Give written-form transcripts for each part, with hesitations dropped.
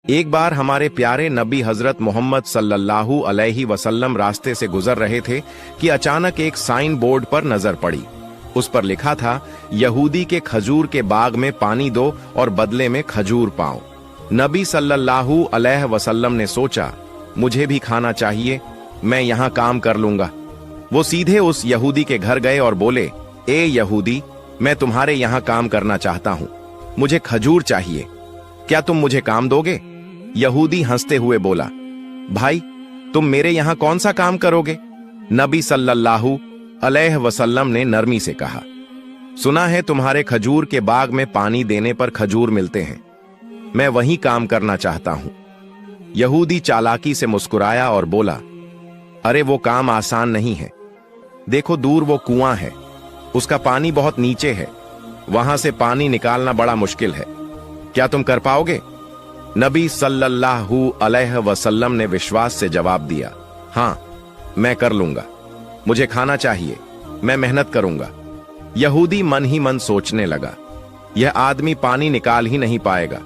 एक बार हमारे प्यारे नबी हजरत मोहम्मद सल्लल्लाहु अलैहि वसल्लम रास्ते से गुजर रहे थे कि अचानक एक साइन बोर्ड पर नजर पड़ी। उस पर लिखा था, यहूदी के खजूर के बाग में पानी दो और बदले में खजूर पाओ। नबी सल्लल्लाहु अलैहि वसल्लम ने सोचा, मुझे भी खाना चाहिए, मैं यहाँ काम कर लूंगा। वो सीधे उस यहूदी के घर गए और बोले, ए यहूदी, मैं तुम्हारे यहाँ काम करना चाहता हूँ, मुझे खजूर चाहिए, क्या तुम मुझे काम दोगे? यहूदी हंसते हुए बोला, भाई तुम मेरे यहाँ कौन सा काम करोगे? नबी सल्लल्लाहु अलैहि वसल्लम ने नरमी से कहा, सुना है तुम्हारे खजूर के बाग में पानी देने पर खजूर मिलते हैं, मैं वही काम करना चाहता हूं। यहूदी चालाकी से मुस्कुराया और बोला, अरे वो काम आसान नहीं है, देखो दूर वो कुआं है, उसका पानी बहुत नीचे है, वहां से पानी निकालना बड़ा मुश्किल है, क्या तुम कर पाओगे? नबी सल्लल्लाहु अलैहि वसल्लम ने विश्वास से जवाब दिया, हाँ मैं कर लूंगा, मुझे खाना चाहिए, मैं मेहनत करूंगा। यहूदी मन ही मन सोचने लगा, यह आदमी पानी निकाल ही नहीं पाएगा,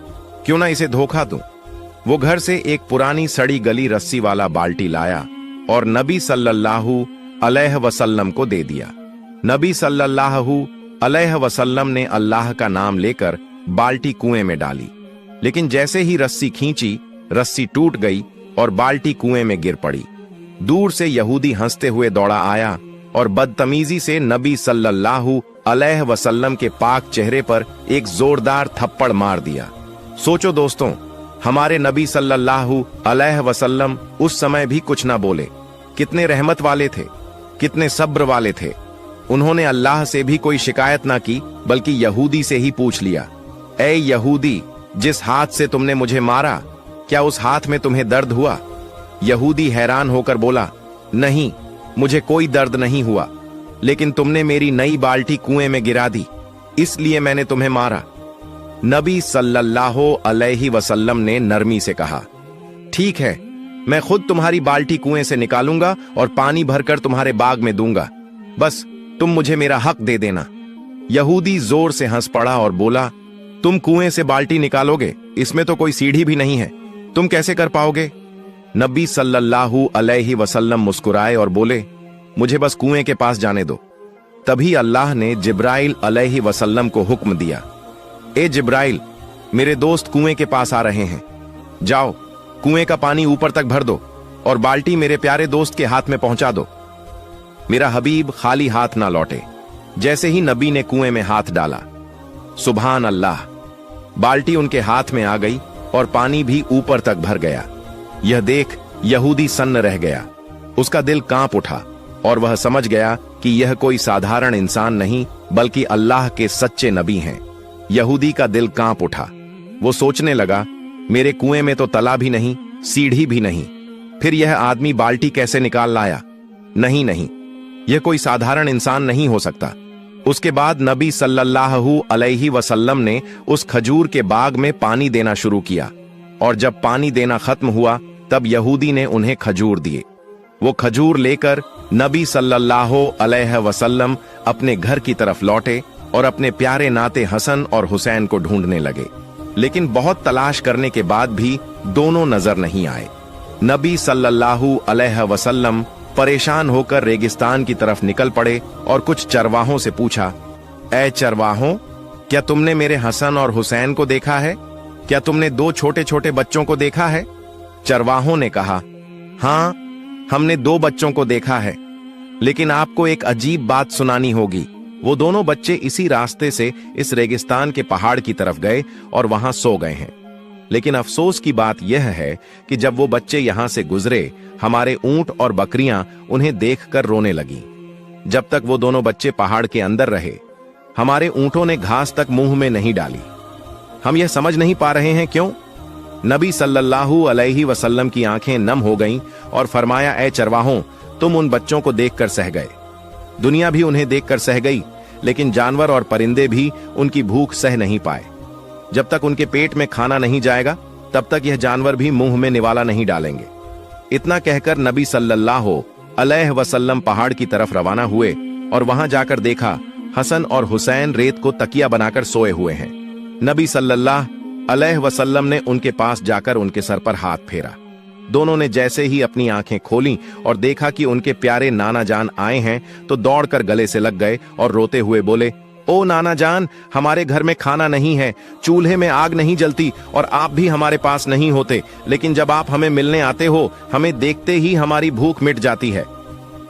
क्यों ना इसे धोखा दूं। वो घर से एक पुरानी सड़ी गली रस्सी वाला बाल्टी लाया और नबी सल्लल्लाहु अलैहि वसल्लम को दे दिया। नबी सल्लल्लाहु अलैहि वसल्लम ने अल्लाह का नाम लेकर बाल्टी कुएं में डाली, लेकिन जैसे ही रस्सी खींची, रस्सी टूट गई और बाल्टी कुएं में गिर पड़ी। दूर से यहूदी हंसते हुए दौड़ा आया और बदतमीजी से नबी सल्लल्लाहु अलैहि वसल्लम के पाक चेहरे पर एक जोरदार थप्पड़ मार दिया। सोचो दोस्तों, हमारे नबी सल्लल्लाहु अलैहि वसल्लम उस समय भी कुछ ना बोले, कितने रहमत वाले थे, कितने सब्र वाले थे। उन्होंने अल्लाह से भी कोई शिकायत ना की, बल्कि यहूदी से ही पूछ लिया, ए यहूदी, जिस हाथ से तुमने मुझे मारा, क्या उस हाथ में तुम्हें दर्द हुआ? यहूदी हैरान होकर बोला, नहीं, मुझे कोई दर्द नहीं हुआ, लेकिन तुमने मेरी नई बाल्टी कुएं में गिरा दी, इसलिए मैंने तुम्हें मारा। नबी सल्लल्लाहु अलैहि वसल्लम ने नरमी से कहा, ठीक है, मैं खुद तुम्हारी बाल्टी कुएं से निकालूंगा और पानी भरकर तुम्हारे बाग में दूंगा, बस तुम मुझे मेरा हक दे देना। यहूदी जोर से हंस पड़ा और बोला, तुम कुएं से बाल्टी निकालोगे? इसमें तो कोई सीढ़ी भी नहीं है, तुम कैसे कर पाओगे? नबी सल्लल्लाहु अलैहि वसल्लम मुस्कुराए और बोले, मुझे बस कुएं के पास जाने दो। तभी अल्लाह ने जिब्राइल अलैहि वसल्लम को हुक्म दिया, ए जिब्राइल, मेरे दोस्त कुएं के पास आ रहे हैं, जाओ कुएं का पानी ऊपर तक भर दो और बाल्टी मेरे प्यारे दोस्त के हाथ में पहुंचा दो। मेरा हबीब खाली हाथ ना लौटे। जैसे ही नबी ने कुएं में हाथ डाला, सुभान अल्लाह, बाल्टी उनके हाथ में आ गई और पानी भी ऊपर तक भर गया। यह देख यहूदी सन्न रह गया, उसका दिल कांप उठा और वह समझ गया कि यह कोई साधारण इंसान नहीं, बल्कि अल्लाह के सच्चे नबी हैं। यहूदी का दिल कांप उठा, वो सोचने लगा, मेरे कुएं में तो तला भी नहीं, सीढ़ी भी नहीं, फिर यह आदमी बाल्टी कैसे निकाल लाया? नहीं नहीं, यह कोई साधारण इंसान नहीं हो सकता। उसके बाद नबी सल्लल्लाहु अलैहि वसल्लम ने उस खजूर के बाग में पानी देना शुरू किया, और जब पानी देना खत्म हुआ, तब यहूदी ने उन्हें खजूर दिए। वो खजूर लेकर नबी सल्लल्लाहु अलैहि वसल्लम अपने घर की तरफ लौटे और अपने प्यारे नाते हसन और हुसैन को ढूंढने लगे, लेकिन बहुत तलाश करने के बाद भी दोनों नजर नहीं आए। नबी सल्लल्लाहु अलैहि वसल्लम परेशान होकर रेगिस्तान की तरफ निकल पड़े और कुछ चरवाहों से पूछा, ऐ चरवाहों, क्या तुमने मेरे हसन और हुसैन को देखा है? क्या तुमने दो छोटे छोटे बच्चों को देखा है? चरवाहों ने कहा, हाँ, हमने दो बच्चों को देखा है, लेकिन आपको एक अजीब बात सुनानी होगी। वो दोनों बच्चे इसी रास्ते से इस रेगिस्तान के पहाड़ की तरफ गए और वहां सो गए हैं, लेकिन अफसोस की बात यह है कि जब वो बच्चे यहां से गुजरे, हमारे ऊंट और बकरियां उन्हें देखकर रोने लगी। जब तक वो दोनों बच्चे पहाड़ के अंदर रहे, हमारे ऊंटों ने घास तक मुंह में नहीं डाली। हम यह समझ नहीं पा रहे हैं क्यों? नबी सल्लल्लाहु अलैहि वसल्लम की आंखें नम हो गईं और फरमाया, ऐ चरवाहों, तुम उन बच्चों को देखकर सह गए, दुनिया भी उन्हें देखकर सह गई, लेकिन जानवर और परिंदे भी उनकी भूख सह नहीं पाए। जब तक उनके पेट में खाना नहीं जाएगा, तब तक यह जानवर भी मुंह में निवाला नहीं डालेंगे। इतना कहकर नबी सल्लल्लाहु अलैहि वसल्लम पहाड़ की तरफ रवाना हुए और वहां जाकर देखा, हसन और हुसैन रेत को तकिया बनाकर सोए हुए हैं। नबी सल्लल्लाहु अलैहि वसल्लम ने उनके पास जाकर उनके सर पर हाथ फेरा। दोनों ने जैसे ही अपनी आंखें खोलीं और देखा कि उनके प्यारे नाना जान आए हैं तो दौड़कर गले से लग गए और रोते हुए बोले, ओ नाना जान, हमारे घर में खाना नहीं है, चूल्हे में आग नहीं जलती और आप भी हमारे पास नहीं होते, लेकिन जब आप हमें मिलने आते हो हमें देखते ही हमारी भूख मिट जाती है।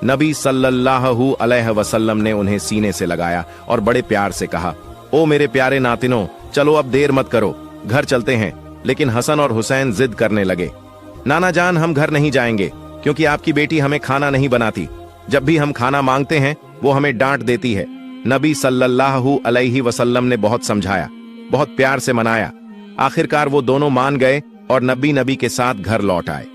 नबी सल्लल्लाहु अलैहि वसल्लम ने उन्हें सीने से लगाया और बड़े प्यार से कहा, ओ मेरे प्यारे नातिनों, चलो अब देर मत करो, घर चलते हैं। लेकिन हसन और हुसैन जिद करने लगे, नाना जान, हम घर नहीं जाएंगे क्योंकि आपकी बेटी हमें खाना नहीं बनाती। जब भी हम खाना मांगते हैं वो हमें डांट देती है। नबी सल्लल्लाहु अलैहि वसल्लम ने बहुत समझाया, बहुत प्यार से मनाया। आखिरकार वो दोनों मान गए और नबी के साथ घर लौट आए।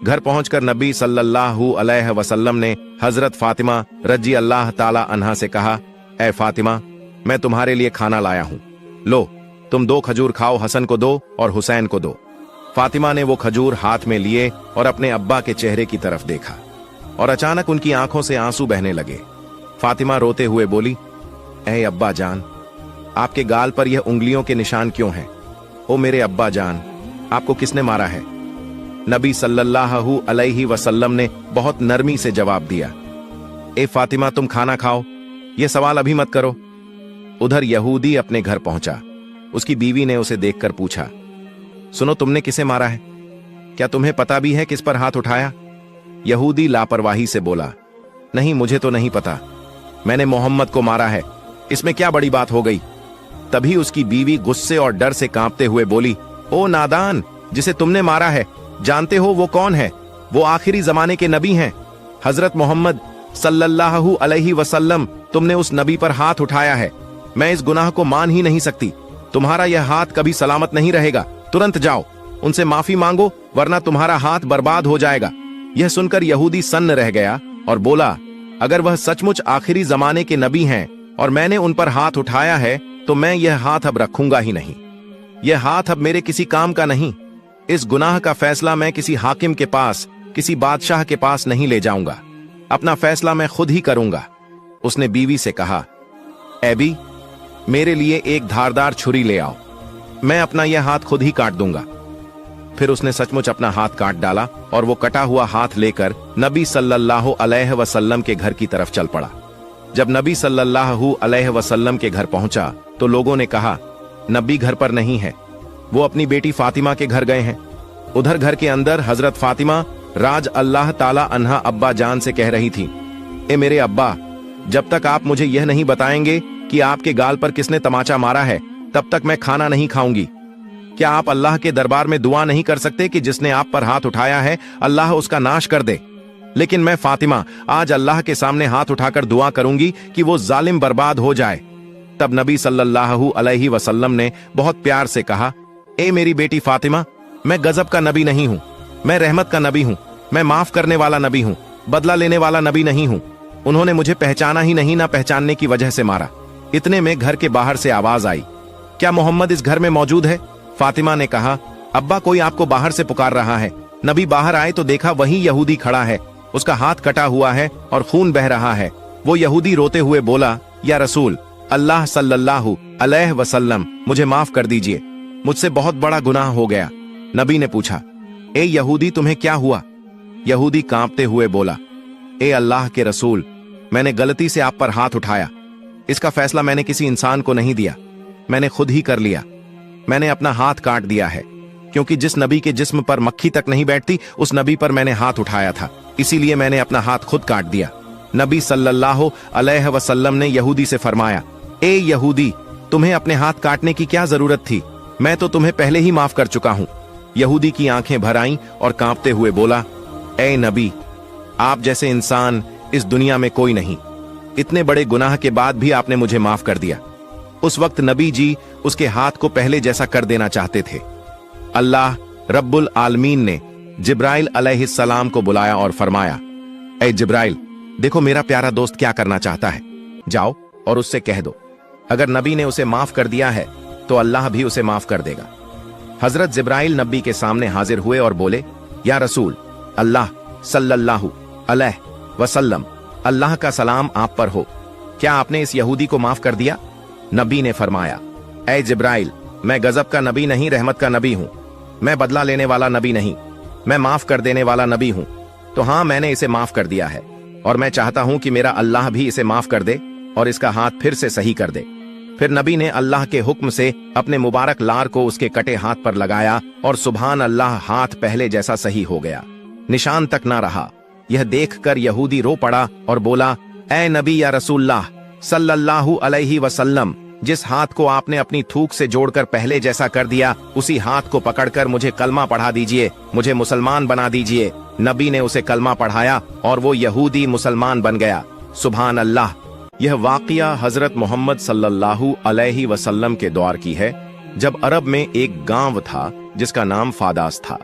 घर पहुंचकर नबी सल्लल्लाहु अलैहि वसल्लम ने हजरत फातिमा रजी अल्लाह ताला अन्हा से कहा, ए फातिमा, मैं तुम्हारे लिए खाना लाया हूं, लो तुम 2 खजूर खाओ, हसन को दो और हुसैन को दो। फातिमा ने वो खजूर हाथ में लिए और अपने अब्बा के चेहरे की तरफ देखा और अचानक उनकी आंखों से आंसू बहने लगे। फातिमा रोते हुए बोली, ऐ अब्बा जान, आपके गाल पर यह उंगलियों के निशान क्यों हैं? ओ मेरे अब्बा जान, आपको किसने मारा है? नबी सल्लल्लाहु अलैहि वसल्लम ने बहुत नरमी से जवाब दिया, ए फातिमा, तुम खाना खाओ, यह सवाल अभी मत करो। उधर यहूदी अपने घर पहुंचा। उसकी बीवी ने उसे देखकर पूछा, सुनो, तुमने किसे मारा है? क्या तुम्हें पता भी है किस पर हाथ उठाया? यहूदी लापरवाही से बोला, नहीं, मुझे तो नहीं पता, मैंने मोहम्मद को मारा है, इसमें क्या बड़ी बात हो गई? तभी उसकी बीवी गुस्से और डर से कांपते हुए बोली, ओ नादान, जिसे तुमने मारा है जानते हो वो कौन है? वो आखिरी जमाने के नबी हैं, हजरत मोहम्मद सल्लल्लाहु अलैहि वसल्लम। तुमने उस नबी पर हाथ उठाया है, मैं इस गुनाह को मान ही नहीं सकती। तुम्हारा यह हाथ कभी सलामत नहीं रहेगा, तुरंत जाओ उनसे माफी मांगो वरना तुम्हारा हाथ बर्बाद हो जाएगा। यह सुनकर यहूदी सन्न रह गया और बोला, अगर वह सचमुच आखिरी जमाने के नबी हैं और मैंने उन पर हाथ उठाया है तो मैं यह हाथ अब रखूंगा ही नहीं। यह हाथ अब मेरे किसी काम का नहीं। इस गुनाह का फैसला मैं किसी हाकिम के पास, किसी बादशाह के पास नहीं ले जाऊंगा, अपना फैसला मैं खुद ही करूंगा। उसने बीवी से कहा, एबी, मेरे लिए एक धारदार छुरी ले आओ, मैं अपना यह हाथ खुद ही काट दूंगा। फिर उसने सचमुच अपना हाथ काट डाला और वो कटा हुआ हाथ लेकर नबी सल्लल्लाहु अलैहि वसल्लम के घर की तरफ चल पड़ा। जब नबी सल्लल्लाहु अलैहि वसल्लम के घर पहुंचा तो लोगों ने कहा, नबी घर पर नहीं है, वो अपनी बेटी फातिमा के घर गए हैं। उधर घर के अंदर हजरत फातिमा राज अल्लाह ताला अन्हा अब्बा जान से कह रही थी, ए मेरे अब्बा, जब तक आप मुझे यह नहीं बताएंगे कि आपके गाल पर किसने तमाचा मारा है तब तक मैं खाना नहीं खाऊंगी। क्या आप अल्लाह के दरबार में दुआ नहीं कर सकते कि जिसने आप पर हाथ उठाया है अल्लाह उसका नाश कर दे? लेकिन मैं फातिमा आज अल्लाह के सामने हाथ उठाकर दुआ करूंगी कि वो जालिम बर्बाद हो जाए। तब नबी सल्लल्लाहु अलैहि वसल्लम ने बहुत प्यार से कहा, ए मेरी बेटी फातिमा, मैं गजब का नबी नहीं हूं, मैं रहमत का नबी हूं, मैं माफ करने वाला नबी हूं, बदला लेने वाला नबी नहीं हूं। उन्होंने मुझे पहचाना ही नहीं, ना पहचानने की वजह से मारा। इतने में घर के बाहर से आवाज आई, क्या मोहम्मद इस घर में मौजूद है? फातिमा ने कहा, अब्बा, कोई आपको बाहर से पुकार रहा है। नबी बाहर आए तो देखा वही यहूदी खड़ा है, उसका हाथ कटा हुआ है और खून बह रहा है। वो यहूदी रोते हुए बोला, या रसूल अल्लाह सल्लल्लाहु अलैहि वसल्लम, मुझे माफ कर दीजिए, मुझसे बहुत बड़ा गुनाह हो गया। नबी ने पूछा, ए यहूदी, तुम्हें क्या हुआ? यहूदी कांपते हुए बोला, ए अल्लाह के रसूल, मैंने गलती से आप पर हाथ उठाया, इसका फैसला मैंने किसी इंसान को नहीं दिया, मैंने खुद ही कर लिया। मैंने अपना हाथ काट दिया है क्योंकि जिस नबी के जिस्म पर मक्खी तक नहीं बैठती उस नबी पर मैंने हाथ उठाया था, इसीलिए मैंने अपना हाथ खुद काट दिया। नबी सल्लल्लाहु अलैहि वसल्लम ने यहूदी से फरमाया, ए यहूदी, तुम्हें अपने हाथ काटने की क्या जरूरत थी? मैं तो तुम्हें पहले ही माफ कर चुका हूं। यहूदी की आंखें भर आईं और कांपते हुए बोला, ए नबी, आप जैसे इंसान इस दुनिया में कोई नहीं, इतने बड़े गुनाह के बाद भी आपने मुझे माफ कर दिया। उस वक्त नबी जी उसके हाथ को पहले जैसा कर देना चाहते थे। अल्लाह रब्बुल आलमीन ने जिब्राइल अलैहिस्सलाम को बुलाया और फरमाया, ए जिब्राइल, देखो मेरा प्यारा दोस्त क्या करना चाहता है, जाओ और उससे कह दो, अगर नबी ने उसे माफ कर दिया है तो अल्लाह भी उसे माफ कर देगा। हजरत जिब्राइल नबी के सामने हाजिर हुए और बोले, या रसूल अल्लाह सल्लल्लाहु अलैहि वसल्लम, अल्लाह का सलाम आप पर हो, क्या आपने इस यहूदी को माफ कर दिया? नबी ने फरमाया, ए जिब्राइल, मैं गजब का नबी नहीं, रहमत का नबी हूं। मैं बदला लेने वाला नबी नहीं, मैं माफ कर देने वाला नबी हूं। तो हाँ, मैंने इसे माफ कर दिया है और मैं चाहता हूं कि मेरा अल्लाह भी इसे माफ कर दे और इसका हाथ फिर से सही कर दे। फिर नबी ने अल्लाह के हुक्म से अपने मुबारक लार को उसके कटे हाथ पर लगाया और सुभान अल्लाह, हाथ पहले जैसा सही हो गया, निशान तक ना रहा। यह देखकर यहूदी रो पड़ा और बोला, ऐ नबी या रसूलल्लाह सल्लल्लाहु अलैहि वसल्लम, जिस हाथ को आपने अपनी थूक से जोड़कर पहले जैसा कर दिया, उसी हाथ को पकड़कर मुझे कलमा पढ़ा दीजिए, मुझे मुसलमान बना दीजिए। नबी ने उसे कलमा पढ़ाया और वो यहूदी मुसलमान बन गया। सुभान अल्लाह। यह वाक़िया हजरत मोहम्मद सल्लल्लाहु अलैहि वसल्लम के दौर की है, जब अरब में एक गांव था जिसका नाम फादास था।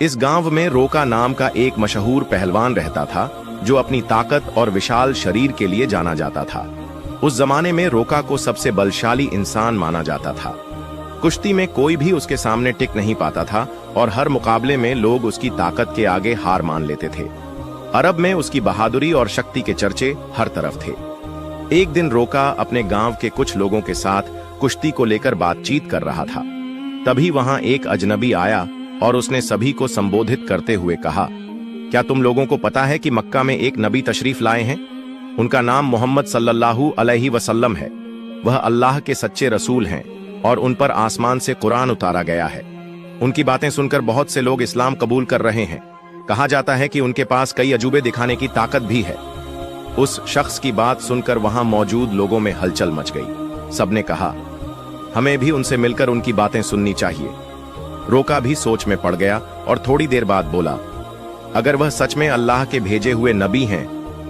इस गांव में रोका नाम का एक मशहूर पहलवान रहता था, जो अपनी ताकत और विशाल शरीर के लिए जाना जाता था। उस जमाने में रोका को सबसे बलशाली इंसान माना जाता था। कुश्ती में कोई भी उसके सामने टिक नहीं पाता था और हर मुकाबले में लोग उसकी ताकत के आगे हार मान लेते थे। अरब में उसकी बहादुरी और शक्ति के चर्चे हर तरफ थे। एक दिन रोका अपने गांव के कुछ लोगों के साथ कुश्ती को लेकर बातचीत कर रहा था। तभी वहां एक अजनबी आया और उसने सभी को संबोधित करते हुए कहा, क्या तुम लोगों को पता है कि मक्का में एक नबी तशरीफ लाए हैं? उनका नाम मोहम्मद सल्लल्लाहु अलैहि वसल्लम है। वह अल्लाह के सच्चे रसूल हैं और उन पर आसमान से कुरान उतारा गया है। उनकी बातें सुनकर बहुत से लोग इस्लाम कबूल कर रहे हैं। कहा जाता है कि उनके पास कई अजूबे दिखाने की ताकत भी है। उस शख्स की बात सुनकर वहां मौजूद लोगों में हलचल मच गई। सबने कहा, हमें भी उनसे मिलकर उनकी बातें सुननी चाहिए। रोका भी सोच में पड़ गया और थोड़ी देर बाद बोला, अगर वह सच में अल्लाह के भेजे हुए नबी हैं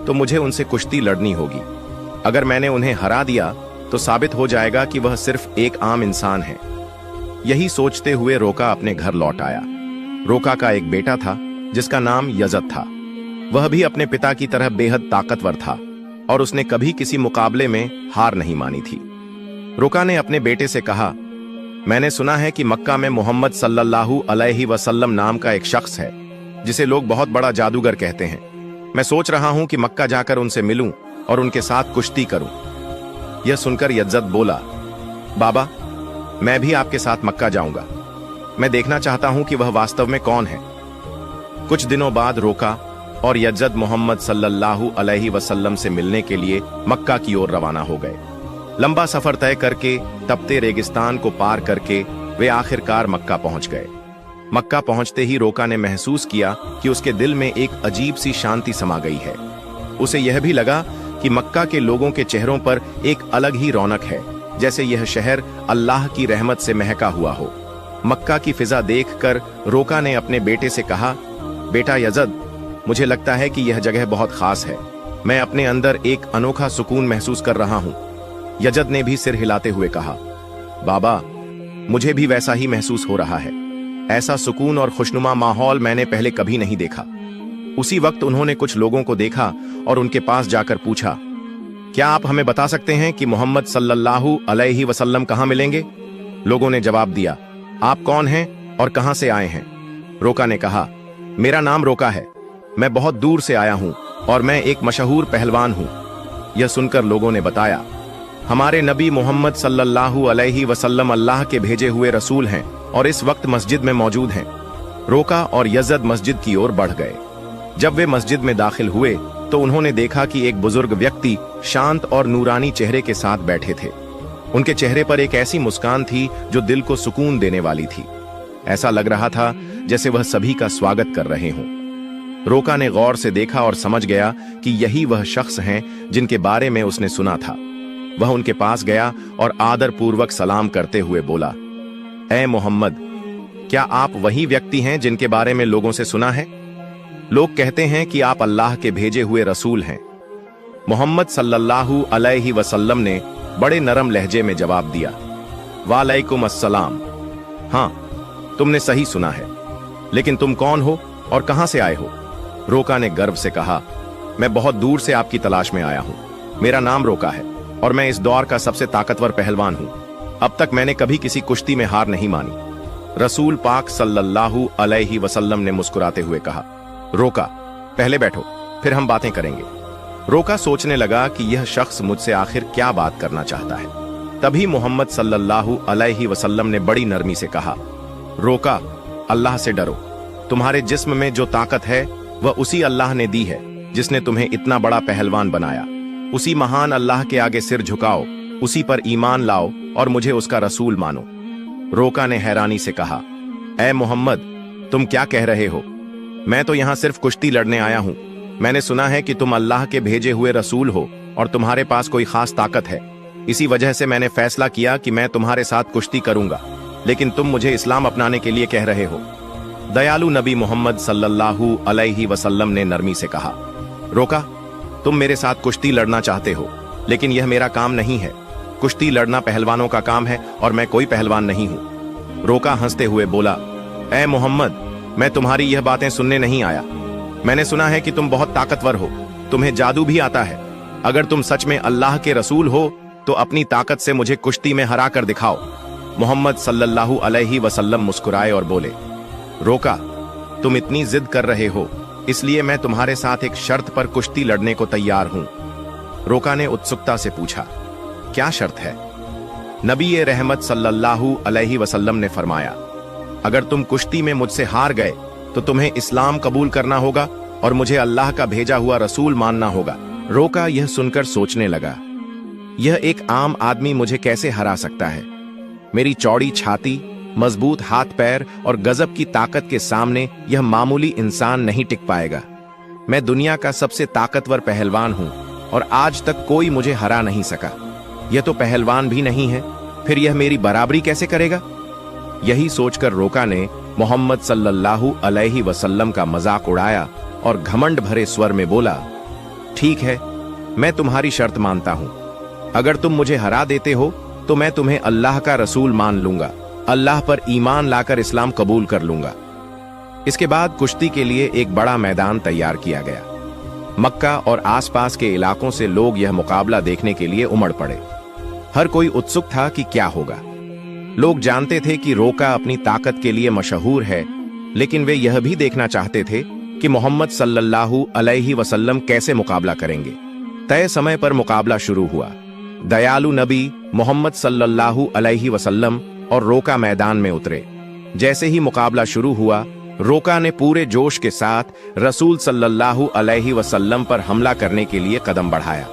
तो मुझे उनसे कुश्ती लड़नी होगी। अगर मैंने उन्हें हरा दिया तो साबित हो जाएगा कि वह सिर्फ एक आम इंसान है। यही सोचते हुए रोका अपने घर लौट आया। रोका का एक बेटा था जिसका नाम यजद था। वह भी अपने पिता की तरह बेहद ताकतवर था और उसने कभी किसी मुकाबले में हार नहीं मानी थी। रोका ने अपने बेटे से कहा, मैंने सुना है कि मक्का में मोहम्मद सल्लल्लाहु अलैहि वसल्लम नाम का एक शख्स है जिसे लोग बहुत बड़ा जादूगर कहते हैं। मैं सोच रहा हूं कि मक्का जाकर उनसे मिलूं और उनके साथ कुश्ती करूं। यह सुनकर यज्जद बोला, बाबा, मैं भी आपके साथ मक्का जाऊंगा। मैं देखना चाहता हूं कि वह वास्तव में कौन है। कुछ दिनों बाद रोका और यज्जद मोहम्मद सल्लल्लाहु अलैहि वसल्लम से मिलने के लिए मक्का की ओर रवाना हो गए। लंबा सफर तय करके, तपते रेगिस्तान को पार करके वे आखिरकार मक्का पहुंच गए। मक्का पहुंचते ही रोका ने महसूस किया कि उसके दिल में एक अजीब सी शांति समा गई है। उसे यह भी लगा कि मक्का के लोगों के चेहरों पर एक अलग ही रौनक है, जैसे यह शहर अल्लाह की रहमत से महका हुआ हो। मक्का की फिजा देखकर रोका ने अपने बेटे से कहा, बेटा यजद, मुझे लगता है कि यह जगह बहुत खास है। मैं अपने अंदर एक अनोखा सुकून महसूस कर रहा हूं। यजद ने भी सिर हिलाते हुए कहा, बाबा, मुझे भी वैसा ही महसूस हो रहा है। ऐसा सुकून और खुशनुमा माहौल मैंने पहले कभी नहीं देखा। उसी वक्त उन्होंने कुछ लोगों को देखा और उनके पास जाकर पूछा, क्या आप हमें बता सकते हैं कि मोहम्मद सल्लल्लाहु अलैहि वसल्लम कहां मिलेंगे? लोगों ने जवाब दिया, आप कौन हैं और कहां से आए हैं? रोका ने कहा, मेरा नाम रोका है। मैं बहुत दूर से आया हूं और मैं एक मशहूर पहलवान हूं। यह सुनकर लोगों ने बताया, हमारे नबी मोहम्मद सल्लल्लाहु अलैहि वसल्लम अल्लाह के भेजे हुए रसूल हैं और इस वक्त मस्जिद में मौजूद हैं। रोका और यजद मस्जिद की ओर बढ़ गए। जब वे मस्जिद में दाखिल हुए तो उन्होंने देखा कि एक बुजुर्ग व्यक्ति शांत और नूरानी चेहरे के साथ बैठे थे। उनके चेहरे पर एक ऐसी मुस्कान थी जो दिल को सुकून देने वाली थी। ऐसा लग रहा था जैसे वह सभी का स्वागत कर रहे हों। रोका ने गौर से देखा और समझ गया कि यही वह शख्स हैं जिनके बारे में उसने सुना था। वह उनके पास गया और आदर पूर्वक सलाम करते हुए बोला, ऐ मोहम्मद, क्या आप वही व्यक्ति हैं जिनके बारे में लोगों से सुना है? लोग कहते हैं कि आप अल्लाह के भेजे हुए रसूल हैं। मोहम्मद सल्लल्लाहु अलैहि वसल्लम ने बड़े नरम लहजे में जवाब दिया, वालेकुम अस्सलाम। हां, तुमने सही सुना है, लेकिन तुम कौन हो और कहां से आए हो? रोका ने गर्व से कहा, मैं बहुत दूर से आपकी तलाश में आया हूं। मेरा नाम रोका है और मैं इस दौर का सबसे ताकतवर पहलवान हूं। अब तक मैंने कभी किसी कुश्ती में हार नहीं मानी। रसूल पाक सल्लल्लाहु अलैहि वसल्लम ने मुस्कुराते हुए कहा, रोका, पहले बैठो, फिर हम बातें करेंगे। रोका सोचने लगा कि यह शख्स मुझसे आखिर क्या बात करना चाहता है। तभी मोहम्मद सल्लल्लाहु अलैहि वसल्लम ने बड़ी नरमी से कहा, रोका, अल्लाह से डरो। तुम्हारे जिस्म में जो ताकत है वह उसी अल्लाह ने दी है जिसने तुम्हें इतना बड़ा पहलवान बनाया। उसी महान अल्लाह के आगे सिर झुकाओ, उसी पर ईमान लाओ और मुझे उसका रसूल मानो। रोका ने हैरानी से कहा, ऐ मोहम्मद, तुम क्या कह रहे हो? मैं तो यहां सिर्फ कुश्ती लड़ने आया हूं। मैंने सुना है कि तुम अल्लाह के भेजे हुए रसूल हो और तुम्हारे पास कोई खास ताकत है। इसी वजह से मैंने फैसला किया कि मैं तुम्हारे साथ कुश्ती करूंगा, लेकिन तुम मुझे इस्लाम अपनाने के लिए कह रहे हो। दयालु नबी मोहम्मद सल्लल्लाहु अलैहि वसल्लम ने नरमी से कहा, रोका, तुम मेरे साथ कुश्ती लड़ना चाहते हो, लेकिन यह मेरा काम नहीं है। कुश्ती लड़ना पहलवानों का काम है और मैं कोई पहलवान नहीं हूं। रोका हंसते हुए बोला, ऐ मोहम्मद, मैं तुम्हारी यह बातें सुनने नहीं आया। मैंने सुना है कि तुम बहुत ताकतवर हो, तुम्हें जादू भी आता है। अगर तुम सच में अल्लाह के रसूल हो तो अपनी ताकत से मुझे कुश्ती में हरा कर दिखाओ। मोहम्मद सल्लल्लाहु अलैहि वसल्लम मुस्कुराए और बोले, रोका, तुम इतनी जिद कर रहे हो, इसलिए मैं तुम्हारे साथ एक शर्त पर कुश्ती लड़ने को तैयार हूं। रोका ने उत्सुकता से पूछा, क्या शर्त है? नबी रहमत सल्लल्लाहु अलैहि वसल्लम ने फरमाया, अगर तुम कुश्ती में मुझसे हार गए तो तुम्हें इस्लाम कबूल करना होगा और मुझे अल्लाह का भेजा हुआ रसूल मानना होगा। रोका यह सुनकर सोचने लगा, यह एक आम आदमी मुझे कैसे हरा सकता है? मेरी चौड़ी छाती, मजबूत हाथ पैर और गजब की ताकत के सामने यह मामूली इंसान नहीं टिक पाएगा। मैं दुनिया का सबसे ताकतवर पहलवान हूं और आज तक कोई मुझे हरा नहीं सका। यह तो पहलवान भी नहीं है, फिर यह मेरी बराबरी कैसे करेगा? यही सोचकर रोका ने मोहम्मद सल्लल्लाहु अलैहि वसल्लम का मजाक उड़ाया और घमंड भरे स्वर में बोला, ठीक है, मैं तुम्हारी शर्त मानता हूं। अगर तुम मुझे हरा देते हो तो मैं तुम्हें अल्लाह का रसूल मान लूंगा, अल्लाह पर ईमान लाकर इस्लाम कबूल कर लूंगा। इसके बाद कुश्ती के लिए एक बड़ा मैदान तैयार किया गया। मक्का और आसपास के इलाकों से लोग यह मुकाबला देखने के लिए उमड़ पड़े। हर कोई उत्सुक था कि क्या होगा। लोग जानते थे कि रोका अपनी ताकत के लिए मशहूर है, लेकिन वे यह भी देखना चाहते थे कि मोहम्मद सल्लल्लाहु अलैहि वसल्लम कैसे मुकाबला करेंगे। तय समय पर मुकाबला शुरू हुआ। दयालु नबी मोहम्मद सल्लल्लाहु अलैहि वसल्लम और रोका मैदान में उतरे। जैसे ही मुकाबला शुरू हुआ, रोका ने पूरे जोश के साथ रसूल सल्लल्लाहु अलैहि वसल्लम पर हमला करने के लिए कदम बढ़ाया।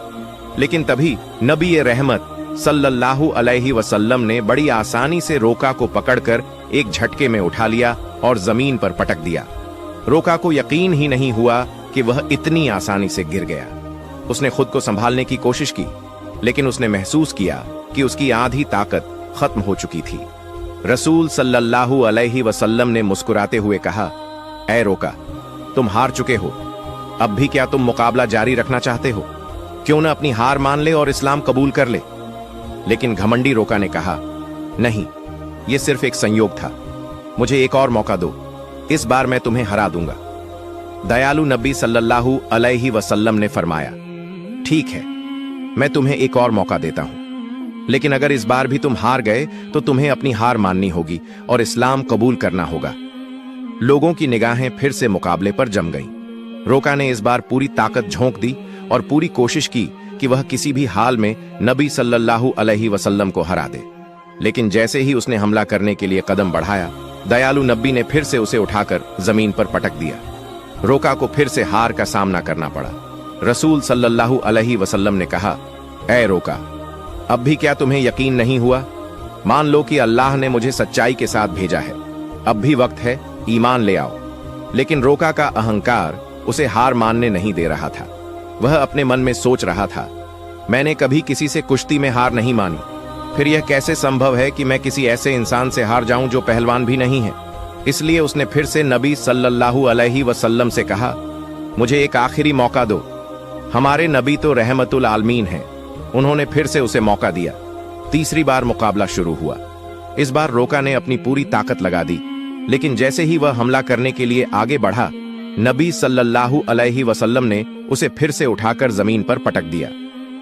लेकिन तभी नबी रहमत सल्लल्लाहु अलैहि वसल्लम ने बड़ी आसानी से रोका को पकड़कर एक झटके में उठा लिया और जमीन पर पटक दिया। रोका को यकीन ही नहीं हुआ कि वह इतनी आसानी से गिर गया। उसने खुद को संभालने की कोशिश की, लेकिन उसने महसूस किया कि उसकी आधी ताकत खत्म हो चुकी थी। रसूल सल्लल्लाहु अलैहि वसल्लम ने मुस्कुराते हुए कहा, ऐ रोका, तुम हार चुके हो। अब भी क्या तुम मुकाबला जारी रखना चाहते हो? क्यों न अपनी हार मान ले और इस्लाम कबूल कर ले। लेकिन घमंडी रोका ने कहा, नहीं, यह सिर्फ एक संयोग था। मुझे एक और मौका दो, इस बार मैं तुम्हें हरा दूंगा। दयालु नबी सल्लल्लाहु अलैहि वसल्लम ने फरमाया, ठीक है, मैं तुम्हें एक और मौका देता हूं, लेकिन अगर इस बार भी तुम हार गए तो तुम्हें अपनी हार माननी होगी और इस्लाम कबूल करना होगा। लोगों की निगाहें फिर से मुकाबले पर जम गईं। रोका ने इस बार पूरी ताकत झोंक दी और पूरी कोशिश की कि वह किसी भी हाल में नबी सल्लल्लाहु अलैहि वसल्लम को हरा दे। लेकिन जैसे ही उसने हमला करने के लिए कदम बढ़ाया, दयालु नबी ने फिर से उसे उठाकर जमीन पर पटक दिया। रोका को फिर से हार का सामना करना पड़ा। रसूल सल्लल्लाहु अलैहि वसल्लम ने कहा, ऐ रोका, अब भी क्या तुम्हें यकीन नहीं हुआ? मान लो कि अल्लाह ने मुझे सच्चाई के साथ भेजा है। अब भी वक्त है, ईमान ले आओ। लेकिन रोका का अहंकार उसे हार मानने नहीं दे रहा था। वह अपने मन में सोच रहा था, मैंने कभी किसी से कुश्ती में हार नहीं मानी, फिर यह कैसे संभव है कि मैं किसी ऐसे इंसान से हार जाऊं जो पहलवान भी नहीं है। इसलिए उसने फिर से नबी सल्लल्लाहु अलैहि वसल्लम से कहा, मुझे एक आखिरी मौका दो। हमारे नबी तो रहमतुल आलमीन हैं। उन्होंने फिर से उसे मौका दिया। तीसरी बार मुकाबला शुरू हुआ। इस बार रोका ने अपनी पूरी ताकत लगा दी, लेकिन जैसे ही वह हमला करने के लिए आगे बढ़ा, नबी सल्लल्लाहु अलैहि वसल्लम ने उसे फिर से उठाकर जमीन पर पटक दिया।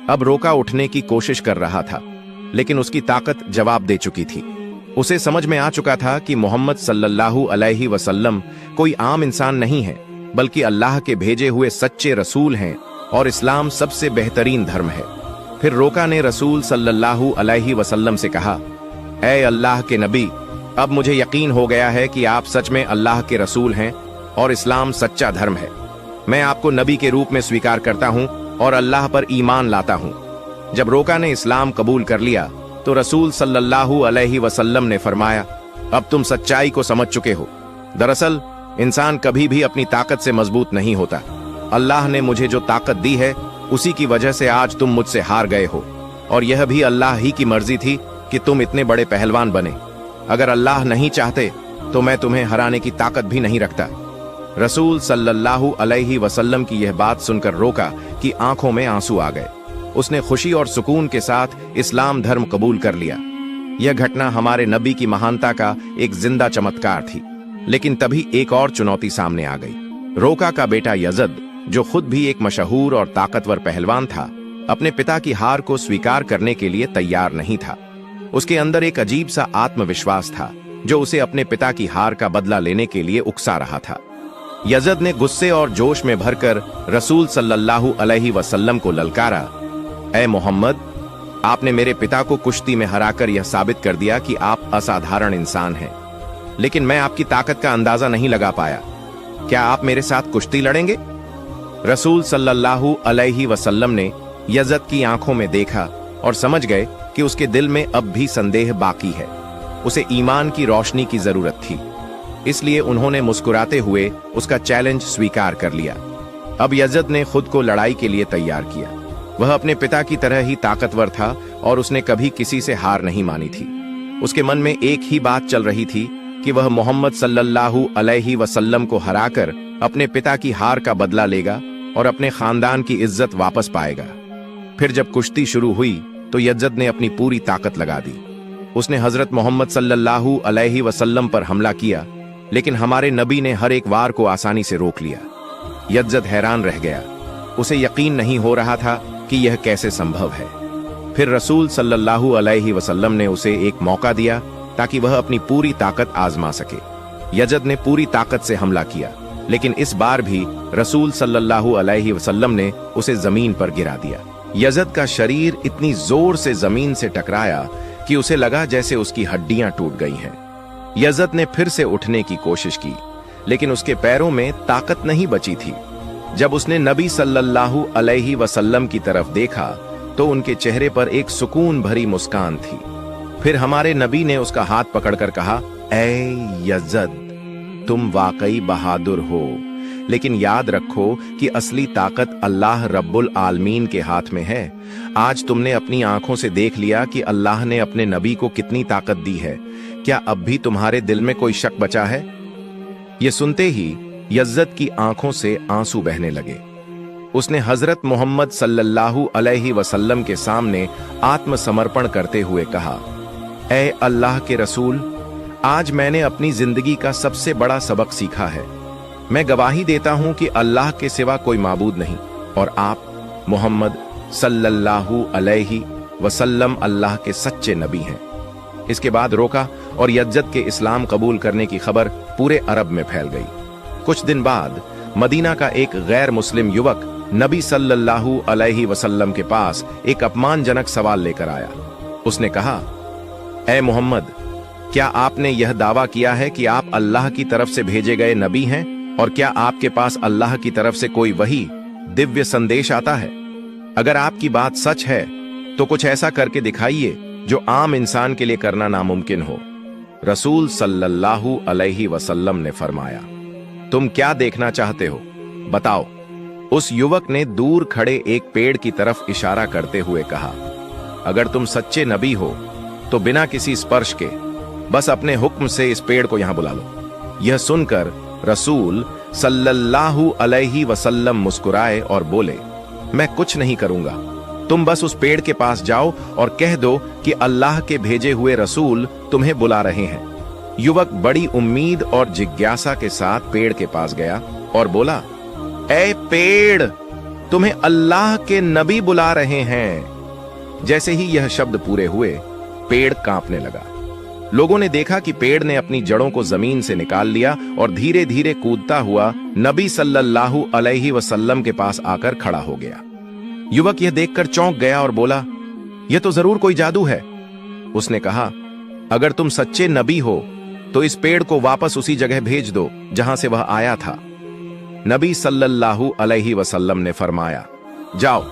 अब रोका उठने की कोशिश कर रहा था, लेकिन उसकी ताकत जवाब दे चुकी थी। उसे समझ में आ चुका था कि मोहम्मद सल्लल्लाहु अलैहि वसल्लम कोई आम इंसान नहीं है, बल्कि अल्लाह के भेजे हुए सच्चे रसूल हैं और इस्लाम सबसे बेहतरीन धर्म है। फिर फिर रोका ने रसूल सल्लल्लाहु अलैहि वसल्लम से कहा, ऐ अल्लाह के नबी, अब मुझे यकीन हो गया है कि आप सच में अल्लाह के रसूल हैं और इस्लाम सच्चा धर्म है। मैं आपको नबी के रूप में स्वीकार करता हूं और अल्लाह पर ईमान लाता हूं। जब रोका ने इस्लाम कबूल कर लिया तो रसूल सल्लल्लाहु अलैहि वसल्लम ने फरमाया, अब तुम सच्चाई को समझ चुके हो। दरअसल इंसान कभी भी अपनी ताकत से मजबूत नहीं होता। अल्लाह ने मुझे जो ताकत दी है उसी की वजह से आज तुम मुझसे हार गए हो, और यह भी अल्लाह ही की मर्जी थी कि तुम इतने बड़े पहलवान बने। अगर अल्लाह नहीं चाहते तो मैं तुम्हें हराने की ताकत भी नहीं रखता। रसूल सल्लल्लाहु अलैहि वसल्लम की यह बात सुनकर रोका कि आंखों में आंसू आ गए। उसने खुशी और सुकून के साथ इस्लाम धर्म कबूल कर लिया। यह घटना हमारे नबी की महानता का एक जिंदा चमत्कार थी। लेकिन तभी एक और चुनौती सामने आ गई। रोका का बेटा यजद, जो खुद भी एक मशहूर और ताकतवर पहलवान था, अपने पिता की हार को स्वीकार करने के लिए तैयार नहीं था। उसके अंदर एक अजीब सा आत्मविश्वास था जो उसे अपने पिता की हार का बदला लेने के लिए उकसा रहा था। यजद ने गुस्से और जोश में भरकर रसूल सल्लल्लाहु अलैहि वसल्लम को ललकारा, ऐ मोहम्मद, आपने मेरे पिता को कुश्ती में हराकर यह साबित कर दिया कि आप असाधारण इंसान हैं, लेकिन मैं आपकी ताकत का अंदाजा नहीं लगा पाया। क्या आप मेरे साथ कुश्ती लड़ेंगे? रसूल सल्लल्लाहु अलैहि वसल्लम ने यजद की आंखों में देखा और समझ गए कि उसके दिल में अब भी संदेह बाकी है। उसे ईमान की रोशनी की जरूरत थी। इसलिए उन्होंने मुस्कुराते हुए उसका चैलेंज स्वीकार कर लिया। अब यजद ने खुद को लड़ाई के लिए तैयार किया। वह अपने पिता की तरह ही ताकतवर था और उसने कभी किसी से हार नहीं मानी थी। उसके मन में एक ही बात चल रही थी कि वह मोहम्मद सल्लल्लाहु अलैहि वसल्लम को हराकर अपने पिता की हार का बदला लेगा और अपने खानदान की इज्जत वापस पाएगा। फिर जब कुश्ती शुरू हुई तो यजद ने अपनी पूरी ताकत लगा दी। उसने हजरत मोहम्मद सल्लल्लाहु अलैहि वसल्लम पर हमला किया, लेकिन हमारे नबी ने हर एक वार को आसानी से रोक लिया। यजद हैरान रह गया। उसे यकीन नहीं हो रहा था कि यह कैसे संभव है। फिर रसूल सल्लल्लाहु अलैहि वसल्लम ने उसे एक मौका दिया ताकि वह अपनी पूरी ताकत आजमा सके। यजद ने पूरी ताकत से हमला किया, लेकिन इस बार भी रसूल सल्लल्लाहु अलैहि वसल्लम ने उसे जमीन पर गिरा दिया। यजद का शरीर इतनी जोर से जमीन से टकराया कि उसे लगा जैसे उसकी हड्डियां टूट गई हैं। यजद ने फिर से उठने की कोशिश की, लेकिन उसके पैरों में ताकत नहीं बची थी। जब उसने नबी सल्लल्लाहु अलैहि वसल्लम की तरफ देखा तो उनके चेहरे पर एक सुकून भरी मुस्कान थी। फिर हमारे नबी ने उसका हाथ पकड़कर कहा, ऐ यजद, तुम वाकई बहादुर हो, लेकिन याद रखो कि असली ताकत अल्लाह रब्बुल आलमीन के हाथ में है। आज तुमने अपनी आंखों से देख लिया कि अल्लाह ने अपने नबी को कितनी ताकत दी है। क्या अब भी तुम्हारे दिल में कोई शक बचा है? यह सुनते ही यजद की आंखों से आंसू बहने लगे। उसने हजरत मोहम्मद सल्लल्लाहु अलैहि वसल्लम के सामने आत्मसमर्पण करते हुए कहा, ऐ अल्लाह के रसूल, आज मैंने अपनी जिंदगी का सबसे बड़ा सबक सीखा है। मैं गवाही देता हूं कि अल्लाह के सिवा कोई माबूद नहीं और आप मोहम्मद सल्लल्लाहु अलैहि वसल्लम अल्लाह के सच्चे नबी हैं। इसके बाद रोका और यजद के इस्लाम कबूल करने की खबर पूरे अरब में फैल गई। कुछ दिन बाद मदीना का एक गैर मुस्लिम युवक नबी सल्लल्लाहु अलैहि वसल्लम के पास एक अपमानजनक सवाल लेकर आया। उसने कहा, ऐ मोहम्मद, क्या आपने यह दावा किया है कि आप अल्लाह की तरफ से भेजे गए नबी हैं, और क्या आपके पास अल्लाह की तरफ से कोई वही दिव्य संदेश आता है? अगर आपकी बात सच है तो कुछ ऐसा करके दिखाइए जो आम इंसान के लिए करना नामुमकिन हो। रसूल सल्लल्लाहु अलैहि वसल्लम ने फरमाया, तुम क्या देखना चाहते हो, बताओ। उस युवक ने दूर खड़े एक पेड़ की तरफ इशारा करते हुए कहा, अगर तुम सच्चे नबी हो तो बिना किसी स्पर्श के बस अपने हुक्म से इस पेड़ को यहां बुला लो। यह सुनकर रसूल सल्लल्लाहु अलैहि वसल्लम मुस्कुराए और बोले, मैं कुछ नहीं करूंगा, तुम बस उस पेड़ के पास जाओ और कह दो कि अल्लाह के भेजे हुए रसूल तुम्हें बुला रहे हैं। युवक बड़ी उम्मीद और जिज्ञासा के साथ पेड़ के पास गया और बोला, ऐ पेड़, तुम्हें अल्लाह के नबी बुला रहे हैं। जैसे ही यह शब्द पूरे हुए, पेड़ कांपने लगा। लोगों ने देखा कि पेड़ ने अपनी जड़ों को जमीन से निकाल लिया और धीरे धीरे कूदता हुआ नबी सल्लल्लाहु अलैहि वसल्लम के पास आकर खड़ा हो गया। युवक यह देखकर चौंक गया और बोला, यह तो जरूर कोई जादू है। उसने कहा, अगर तुम सच्चे नबी हो तो इस पेड़ को वापस उसी जगह भेज दो जहां से वह आया था। नबी सल्लल्लाहु अलैहि वसल्लम ने फरमाया, जाओ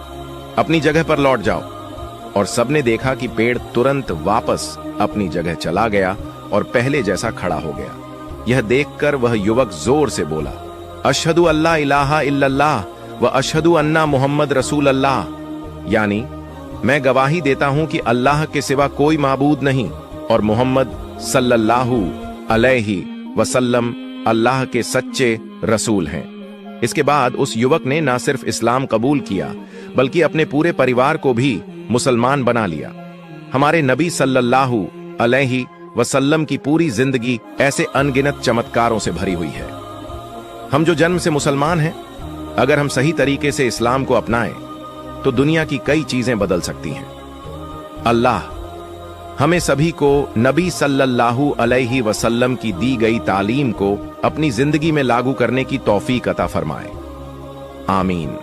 अपनी जगह पर लौट जाओ। और सबने देखा कि पेड़ तुरंत वापस अपनी जगह चला गया और पहले जैसा खड़ा हो गया। यह देखकर वह युवक जोर से बोला, अशहदु अल्ला इलाहा इल्लल्लाह व अशहदु अन्ना मुहम्मद रसूल अल्लाह, यानी मैं गवाही देता हूं कि अल्लाह के सिवा कोई माबूद नहीं और मोहम्मद सल्लल्लाहु अलैहि वसल्लम अल्लाह के सच्चे रसूल हैं। इसके बाद उस युवक ने न सिर्फ इस्लाम कबूल किया बल्कि अपने पूरे परिवार को भी मुसलमान बना लिया। हमारे नबी सल्लल्लाहु अलैहि वसल्लम की पूरी जिंदगी ऐसे अनगिनत चमत्कारों से भरी हुई है। हम जो जन्म से मुसलमान हैं, अगर हम सही तरीके से इस्लाम को अपनाएं तो दुनिया की कई चीजें बदल सकती हैं। अल्लाह हमें सभी को नबी सल्लल्लाहु अलैहि वसल्लम की दी गई तालीम को अपनी जिंदगी में लागू करने की तौफीक अता फरमाए। आमीन।